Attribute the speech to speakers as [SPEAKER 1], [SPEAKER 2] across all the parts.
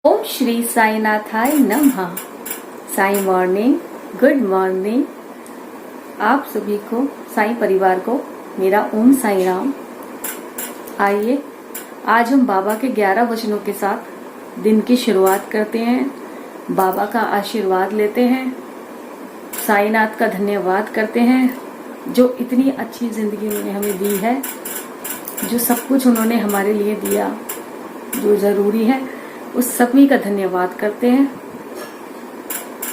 [SPEAKER 1] ओम श्री साईनाथाय नमः। Sai morning, good morning. आप सभी को, साई परिवार को मेरा ओम साई राम। आइए आज हम बाबा के 11 वचनों के साथ दिन की शुरुआत करते हैं। बाबा का आशीर्वाद लेते हैं, साईनाथ का धन्यवाद करते हैं जो इतनी अच्छी जिंदगी उन्होंने हमें दी है, जो सब कुछ उन्होंने हमारे लिए दिया, जो जरूरी है उस सभी का धन्यवाद करते हैं।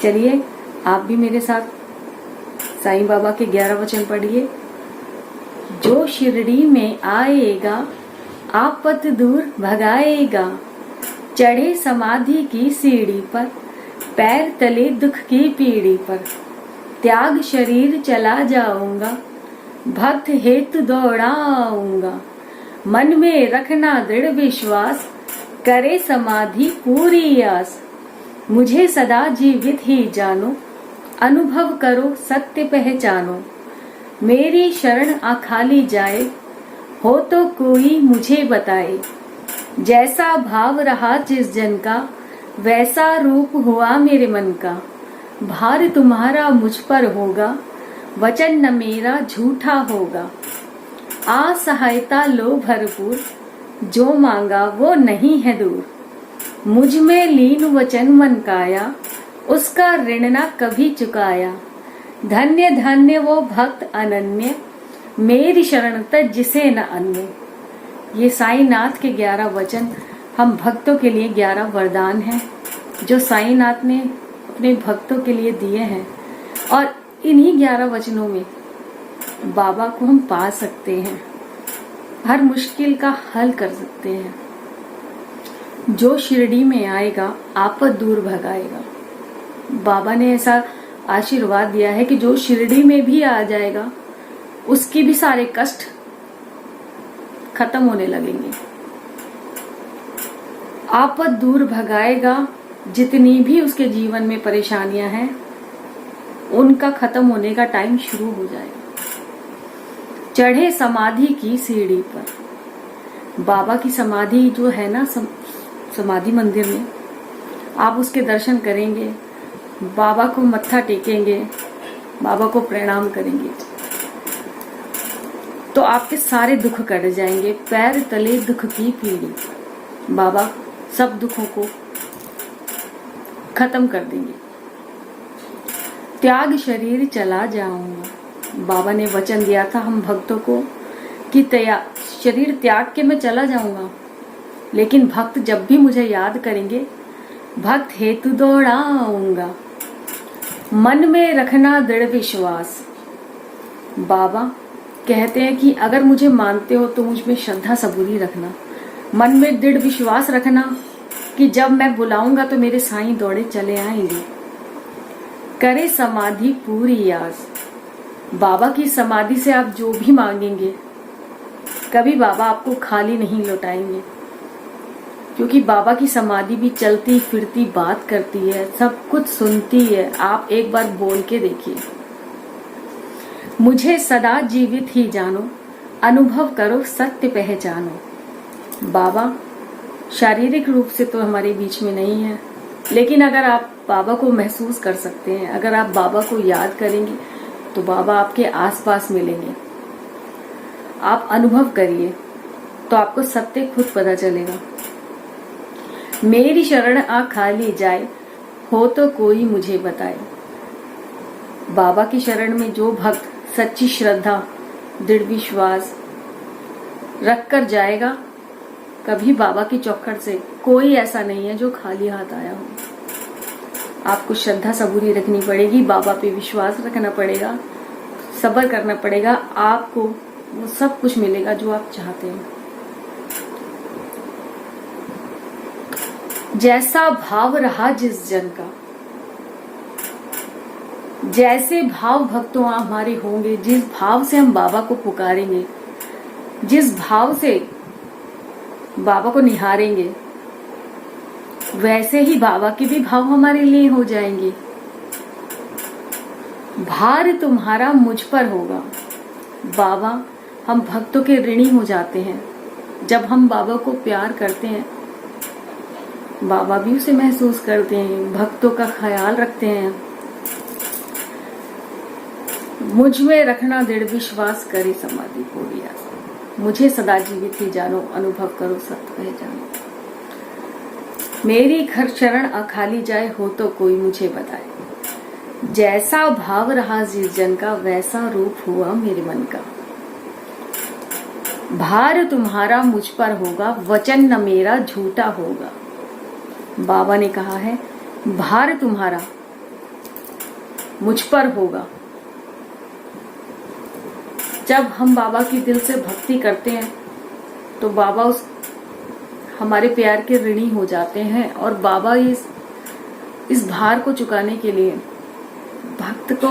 [SPEAKER 1] चलिए आप भी मेरे साथ साईं बाबा के 11 वचन पढ़िए। जो शिरडी में आएगा आपत दूर भगाएगा, चढ़े समाधि की सीढ़ी पर, पैर तले दुख की पीढ़ी पर, त्याग शरीर चला जाऊंगा, भक्त हेतु दौड़ाऊंगा, मन में रखना दृढ़ विश्वास, करे समाधि पूरी आस, मुझे सदा जीवित ही जानो, अनुभव करो सत्य पहचानो, मेरी शरण आखाली जाए, हो तो कोई मुझे बताए, जैसा भाव रहा जिस जन का, वैसा रूप हुआ मेरे मन का, भार तुम्हारा मुझ पर होगा, वचन न मेरा झूठा होगा, आ सहायता लो भरपूर, जो मांगा वो नहीं है दूर, मुझ में लीन वचन मन काया, उसका ऋण ना कभी चुकाया, धन्य धन्य वो भक्त अनन्य, मेरी शरण तज जिसे न अन्य। ये साईनाथ के 11 वचन हम भक्तों के लिए 11 वरदान हैं जो साईनाथ ने अपने भक्तों के लिए दिए हैं, और इन्हीं 11 वचनों में बाबा को हम पा सकते हैं, हर मुश्किल का हल कर सकते हैं। जो शिरडी में आएगा आपत दूर भगाएगा। बाबा ने ऐसा आशीर्वाद दिया है कि जो शिरडी में भी आ जाएगा उसकी भी सारे कष्ट खत्म होने लगेंगे। आपत दूर भगाएगा, जितनी भी उसके जीवन में परेशानियां हैं उनका खत्म होने का टाइम शुरू हो जाएगा। चढ़े समाधि की सीढ़ी पर, बाबा की समाधि जो है ना, समाधि मंदिर में आप उसके दर्शन करेंगे, बाबा को मत्था टेकेंगे, बाबा को प्रणाम करेंगे तो आपके सारे दुख कट जाएंगे। पैर तले दुख की पीढ़ी, बाबा सब दुखों को खत्म कर देंगे। त्याग शरीर चला जाऊंगा, बाबा ने वचन दिया था हम भक्तों को कि शरीर त्याग के मैं चला जाऊंगा, लेकिन भक्त जब भी मुझे याद करेंगे, भक्त हेतु दौड़ाऊंगा, मन में रखना दृढ़ विश्वास। बाबा कहते हैं कि अगर मुझे मानते हो तो मुझ में श्रद्धा सबूरी रखना, मन में दृढ़ विश्वास रखना कि जब मैं बुलाऊंगा तो मेरे साईं दौड़े चले आएंगे। करे समाधि पूरी आस, बाबा की समाधि से आप जो भी मांगेंगे कभी बाबा आपको खाली नहीं लौटाएंगे, क्योंकि बाबा की समाधि भी चलती फिरती बात करती है, सब कुछ सुनती है। आप एक बार बोल के देखिए, मुझे सदा जीवित ही जानो, अनुभव करो सत्य पहचानो। बाबा शारीरिक रूप से तो हमारे बीच में नहीं है, लेकिन अगर आप बाबा को महसूस कर सकते हैं, अगर आप बाबा को याद करेंगे तो बाबा आपके आसपास मिलेंगे। आप अनुभव करिए तो आपको सत्य खुद पता चलेगा। मेरी शरण आ खाली जाए, हो तो कोई मुझे बताए। बाबा की शरण में जो भक्त सच्ची श्रद्धा दृढ़ विश्वास रख कर जाएगा, कभी बाबा की चौखट से कोई ऐसा नहीं है जो खाली हाथ आया हो। आपको श्रद्धा सबूरी रखनी पड़ेगी, बाबा पे विश्वास रखना पड़ेगा, सब्र करना पड़ेगा, आपको वो सब कुछ मिलेगा जो आप चाहते हैं। जैसा भाव रहा जिस जन का, जैसे भाव भक्तों हमारे होंगे, जिस भाव से हम बाबा को पुकारेंगे, जिस भाव से बाबा को निहारेंगे, वैसे ही बाबा के भी भाव हमारे लिए हो जाएंगे। भार तुम्हारा मुझ पर होगा। बाबा हम भक्तों के ऋणी हो जाते हैं जब हम बाबा को प्यार करते हैं, बाबा भी उसे महसूस करते हैं, भक्तों का ख्याल रखते हैं। मुझ में रखना दृढ़ विश्वास, करे समाधि पूरी आस। मुझे सदा जीवित ही जानो, अनुभव करो सत्य पहचानो। मेरी घर शरण अखाली जाए, हो तो कोई मुझे बताए। जैसा भाव रहा जिस जन का, वैसा रूप हुआ मेरे मन का। भार तुम्हारा मुझ पर होगा, वचन न मेरा झूठा होगा। बाबा ने कहा है भार तुम्हारा मुझ पर होगा। जब हम बाबा की दिल से भक्ति करते हैं तो बाबा उस हमारे प्यार के ऋणी हो जाते हैं, और बाबा इस भार को चुकाने के लिए भक्त को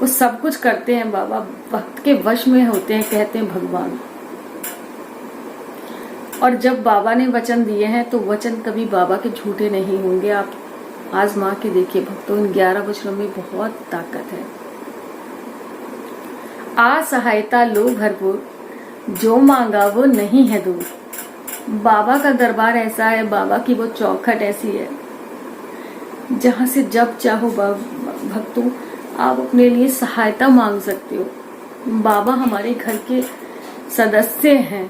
[SPEAKER 1] वो सब कुछ करते हैं। बाबा भक्त के वश में होते हैं, कहते हैं भगवान। और जब बाबा ने वचन दिए हैं तो वचन कभी बाबा के झूठे नहीं होंगे। आप आजमा के देखिए भक्तों, इन 11 वचनों में बहुत ताकत है। आ सहायता लो भरपूर, जो मांगा वो नहीं है दूर। बाबा का दरबार ऐसा है, बाबा की वो चौखट ऐसी है जहां से जब चाहो भक्तों आप अपने लिए सहायता मांग सकते हो। बाबा हमारे घर के सदस्य हैं।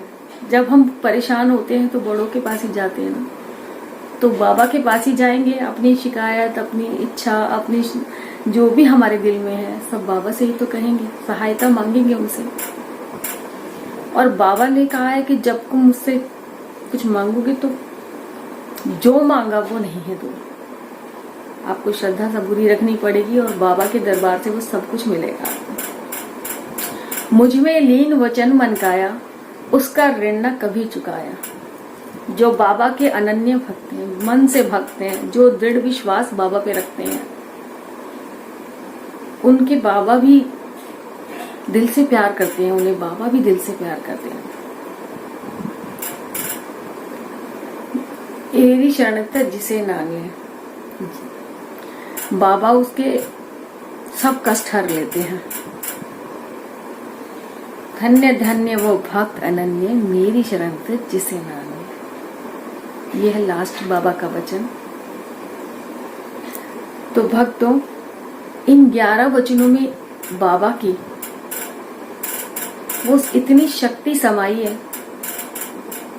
[SPEAKER 1] जब हम परेशान होते हैं तो बड़ों के पास ही जाते हैं ना, तो बाबा के पास ही जाएंगे। अपनी शिकायत, अपनी इच्छा, अपनी जो भी हमारे दिल में है सब बाबा से ही तो कहेंगे, सहायता मांगेंगे उनसे। और बाबा ने कहा है कि जब तुम मुझसे कुछ मांगोगे तो जो मांगा वो नहीं है दो। आपको श्रद्धा सबूरी रखनी पड़ेगी और बाबा के दरबार से वो सब कुछ मिलेगा। मुझ में लीन वचन मन काया, उसका ऋण न कभी चुकाया। जो बाबा के अनन्य भक्त हैं, मन से भक्त हैं, जो दृढ़ विश्वास बाबा पे रखते हैं, उनके बाबा भी दिल से प्यार करते हैं, उन्हें बाबा भी दिल से प्यार करते हैं। एरी शरणत जिसे नांगे, बाबा उसके सब कष्ट हर लेते हैं। धन्य धन्य वो भक्त अनन्य, मेरी शरणत जिसे नांगे। यह है लास्ट बाबा का वचन। तो भक्तों, इन 11 वचनों में बाबा की वो इतनी शक्ति समाई है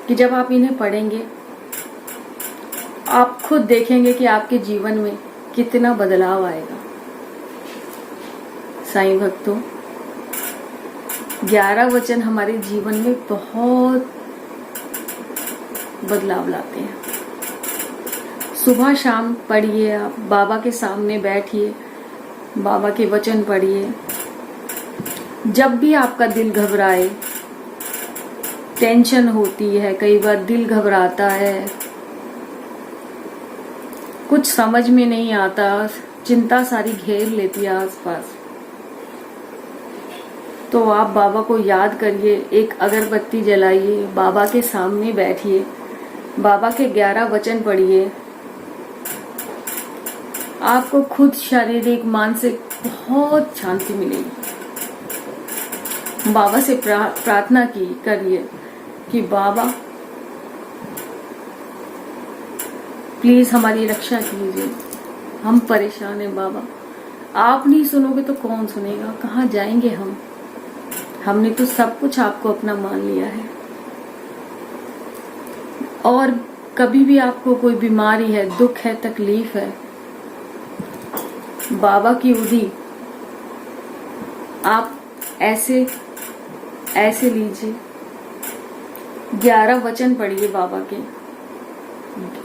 [SPEAKER 1] कि जब आप इन्हें पढ़ेंगे आप खुद देखेंगे कि आपके जीवन में कितना बदलाव आएगा। साईं भक्तों, 11 वचन हमारे जीवन में बहुत बदलाव लाते हैं। सुबह शाम पढ़िए, आप बाबा के सामने बैठिए, बाबा के वचन पढ़िए। जब भी आपका दिल घबराए, टेंशन होती है, कई बार दिल घबराता है, कुछ समझ में नहीं आता, चिंता सारी घेर लेती है आसपास, तो आप बाबा को याद करिए, एक अगरबत्ती जलाइए, बाबा के सामने बैठिए, बाबा के 11 वचन पढ़िए। आपको खुद शारीरिक मानसिक बहुत शांति मिलेगी। बाबा से प्रार्थना करिए कि बाबा प्लीज हमारी रक्षा कीजिए, हम परेशान हैं बाबा। आप नहीं सुनोगे तो कौन सुनेगा, कहाँ जाएंगे हम? हमने तो सब कुछ आपको अपना मान लिया है। और कभी भी आपको कोई बीमारी है, दुख है, तकलीफ है, बाबा की उदी आप ऐसे लीजिए, 11 वचन पढ़िए बाबा के,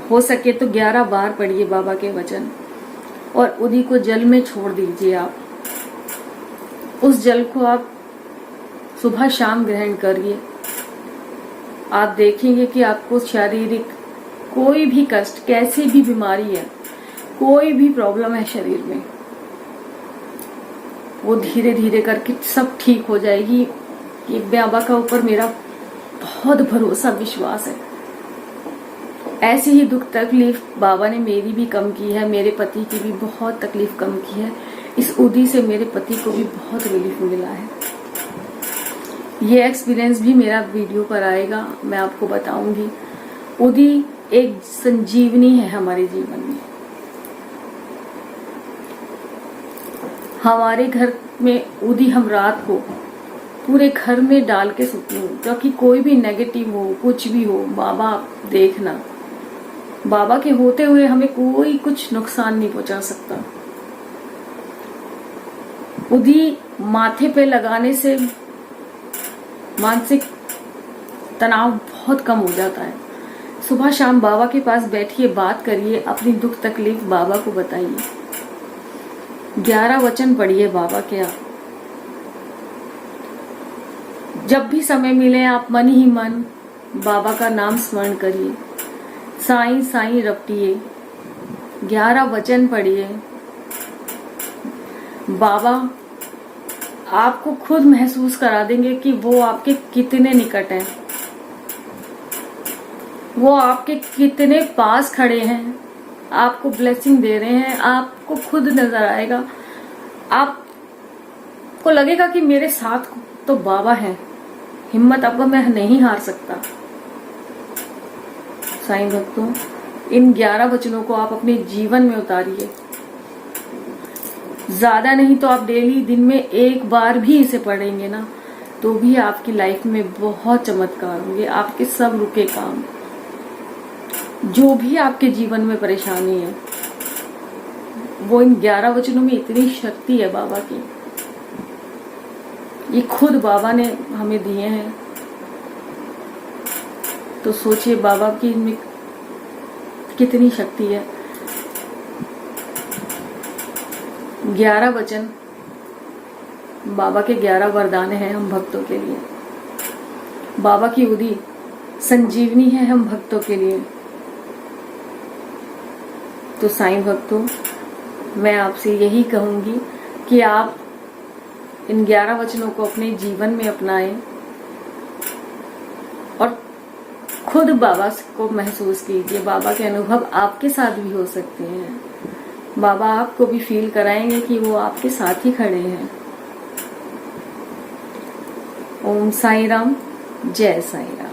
[SPEAKER 1] हो सके तो 11 बार पढ़िए बाबा के वचन, और उदी को जल में छोड़ दीजिए। आप उस जल को आप सुबह शाम ग्रहण करिए। आप देखेंगे कि आपको शारीरिक कोई भी कष्ट, कैसी भी बीमारी है, कोई भी प्रॉब्लम है शरीर में, वो धीरे धीरे करके सब ठीक हो जाएगी। ये बाबा का ऊपर मेरा बहुत भरोसा, विश्वास है। ऐसी ही दुख तकलीफ बाबा ने मेरी भी कम की है, मेरे पति की भी बहुत तकलीफ कम की है। इस उदी से मेरे पति को भी बहुत रिलीफ मिला है। ये एक्सपीरियंस भी मेरा वीडियो पर आएगा, मैं आपको बताऊंगी। उदी एक संजीवनी है हमारे जीवन में। हमारे घर में यदि हम रात को पूरे घर में डाल के सोती हूँ, क्योंकि कोई भी नेगेटिव हो, कुछ भी हो, बाबा देखना, बाबा के होते हुए हमें कोई कुछ नुकसान नहीं पहुंचा सकता। उदी माथे पे लगाने से मानसिक तनाव बहुत कम हो जाता है। सुबह शाम बाबा के पास बैठिए, बात करिए, अपनी दुख तकलीफ बाबा को बताइए, 11 वचन पढ़िए बाबा के। आप जब भी समय मिले आप मन ही मन बाबा का नाम स्मरण करिए, साईं साईं रपटिए, 11 वचन पढ़िए। बाबा आपको खुद महसूस करा देंगे कि वो आपके कितने निकट हैं, वो आपके कितने पास खड़े हैं, आपको ब्लेसिंग दे रहे हैं। आपको खुद नजर आएगा, आपको लगेगा कि मेरे साथ तो बाबा है, हिम्मत अब मैं नहीं हार सकता। साईं भक्तों, इन 11 वचनों को आप अपने जीवन में उतारिए। ज्यादा नहीं तो आप डेली दिन में एक बार भी इसे पढ़ेंगे ना, तो भी आपकी लाइफ में बहुत चमत्कार होंगे। आपके सब रुके काम, जो भी आपके जीवन में परेशानी है, वो इन 11 वचनों में इतनी शक्ति है बाबा की। ये खुद बाबा ने हमें दिए हैं, तो सोचिए बाबा की इनमें कितनी शक्ति है। 11 वचन बाबा के 11 वरदान हैं हम भक्तों के लिए। बाबा की उदी संजीवनी है हम भक्तों के लिए। तो साईं भक्तों, मैं आपसे यही कहूंगी कि आप इन 11 वचनों को अपने जीवन में अपनाएं और खुद बाबा को महसूस कीजिए। बाबा के अनुभव आपके साथ भी हो सकते हैं। बाबा आपको भी फील कराएंगे कि वो आपके साथ ही खड़े हैं। ओम साईं राम, जय साईं राम।